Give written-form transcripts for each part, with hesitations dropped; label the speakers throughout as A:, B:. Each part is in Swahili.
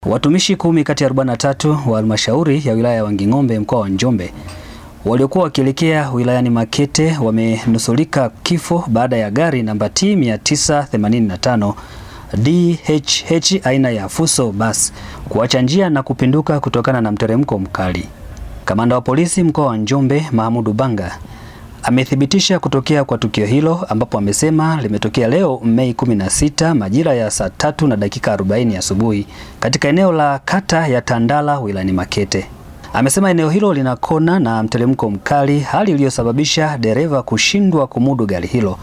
A: Watumishi 10 kati ya 43 wa halmashauri ya wilaya ya Wanging'ombe mkoa wa Njombe waliokuwa wakielekea wilayani Makete wamenusurika kifo baada ya gari namba T 985 DHH aina ya Fuso bus kuacha njia na kupinduka kutokana na mteremko mkali. Kamanda wa polisi mkoa wa Njombe Mahmudu Banga amethibitisha kutokea kwa tukio hilo, ambapo amesema limetokea leo Mei 16 majira ya saa 3:40 asubuhi katika eneo la kata ya Tandala wilayani Makete. Amesema eneo hilo lina kona na mteremko mkali, hali iliyosababisha dereva kushindwa kumudu gari hilo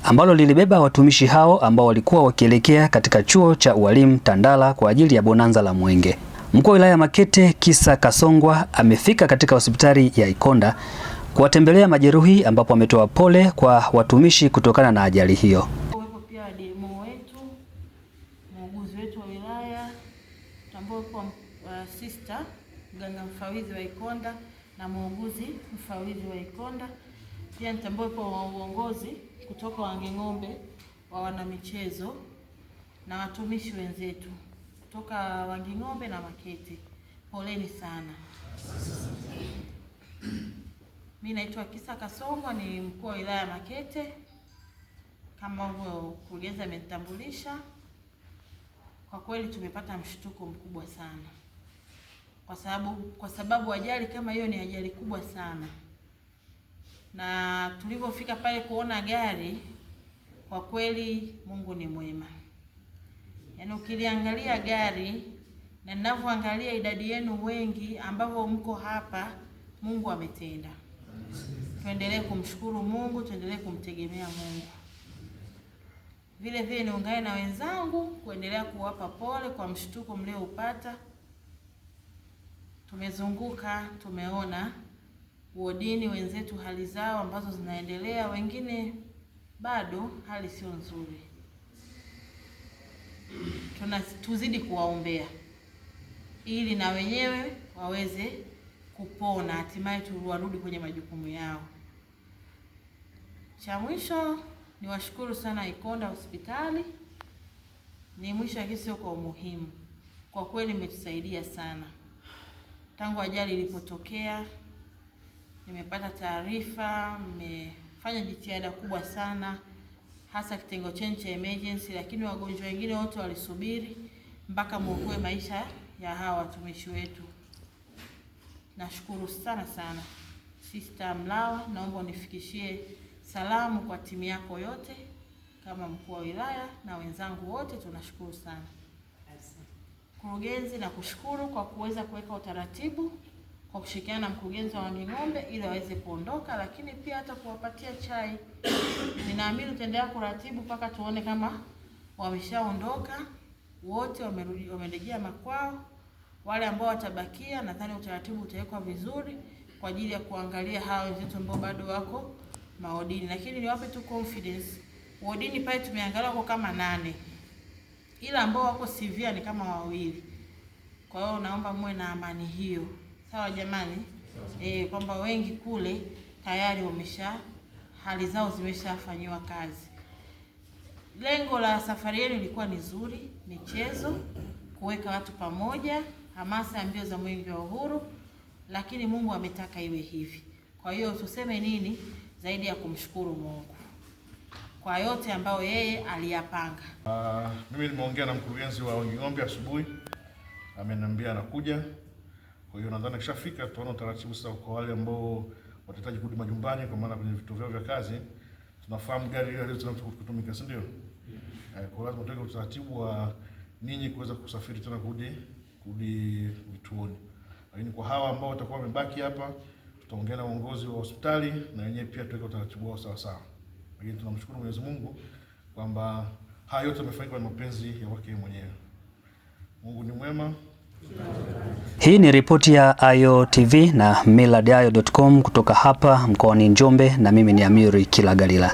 A: ambalo lilibeba watumishi hao ambao walikuwa wakielekea katika chuo cha ualimu Tandala kwa ajili ya bonanza la Mwenge. Mkuu wa wilaya ya Makete Kisa Kasongwa amefika katika hospitali ya Ikonda kuwatembelea majeruhi, ambapo ametoa pole kwa watumishi kutokana na ajali hiyo.
B: Wepo pia DMO wetu, muuguzi wetu wa wilaya, tambua kwa sister mganga mfawidhi wa Ikonda na muuguzi mfawidhi wa Ikonda. Pia nitambue kwa uongozi kutoka Wanging'ombe wa wanamichezo na watumishi wenzetu kutoka Wanging'ombe na Makete. Poleni sana. Mimi naitwa Kisa Kasongwa, ni mkuu wa wilaya ya Makete. Kama hivyo mkurugenzi amenitambulisha, kwa kweli tumepata mshtuko mkubwa sana. Kwa sababu ajali kama hiyo ni ajali kubwa sana. Na tulipofika pale kuona gari, kwa kweli Mungu ni mwema. Yaani ukiliangalia gari na ninavyoangalia idadi yenu wengi ambao mko hapa, Mungu ametenda. Tuendelee kumshukuru Mungu, tuendelee kumtegemea Mungu. Vile vile niungane na wenzangu kuendelea kuwapa pole kwa mshtuko mlioupata. Tumezunguka, tumeona wodini wenzetu hali zao ambazo zinaendelea, wengine bado hali sio nzuri. Tuzidi kuwaombea ili na wenyewe waweze kupona, hatimaye warudi kwenye majukumu yao. Cha mwisho ni washukuru sana Ikonda hospitali. Ni mwisho lakini sio kwa umuhimu. Kwa kweli imetusaidia sana. Tangu ajali ilipotokea, nimepata taarifa, mmefanya jitihada kubwa sana, hasa kitengo chenu cha emergency, lakini wagonjwa wengine wote walisubiri mpaka muokoe maisha ya hawa watumishi wetu. Nashukuru sana sana. Sister Mlawa, naomba unifikishie salamu kwa timu yako yote kama mkuu wa wilaya na wenzangu wote, tunashukuru sana. Mkurugenzi, na kushukuru kwa kuweza kuweka utaratibu kwa kushirikiana na mkurugenzi wa Wanging'ombe ili waweze kuondoka, lakini pia hata kuwapatia chai. Ninaamini tutaendelea kuratibu mpaka tuone kama wameshaondoka wote, wamerejea makwao. Wale ambao watabakia, nadhani utaratibu utawekwa vizuri kwa ajili ya kuangalia hao wenzetu ambao bado wako maodini. Lakini niwape tu confidence, wodini pale tumeangalia kwa kama 8. Ila ambao wako severe ni kama 2. Kwa hiyo naomba muwe na amani hiyo. Sawa jamani? Kwamba wengi kule tayari hali zao zimeshafanywa kazi. Lengo la safari yenu ilikuwa ni nzuri, michezo, kuweka watu pamoja, hamasa ya mbio za Mwenge wa Uhuru, lakini Mungu ametaka iwe hivi. Kwa hiyo tuseme nini zaidi ya kumshukuru Mungu kwa yote ambayo yeye aliyapanga.
C: Mimi nimeongea na mkurugenzi wa Wanging'ombe asubuhi, ameniambia anakuja. Kwa hiyo nadhani kishafika tuone utaratibu sasa kwa wale ambao watahitaji kurudi majumbani, kwa maana kwenye vituo vyao vya kazi. Tunafahamu gari ile leo kutumika, si ndio? Kwa lazima tuweke utaratibu wa ninyi kuweza kusafiri tena kurudi vituoni. Lakini kwa hawa ambao watakuwa wamebaki hapa, tutaongea na uongozi wa hospitali na wenyewe pia tuweke utaratibu wao sawa sawa. Lakini tunamshukuru Mwenyezi Mungu kwamba haya yote yamefanyika kwa mapenzi ya wake mwenyewe. Mungu ni mwema.
A: Hii ni ripoti ya Ayo TV na millardayo.com kutoka hapa mkoani Njombe, na mimi ni Amiri Kilagalila.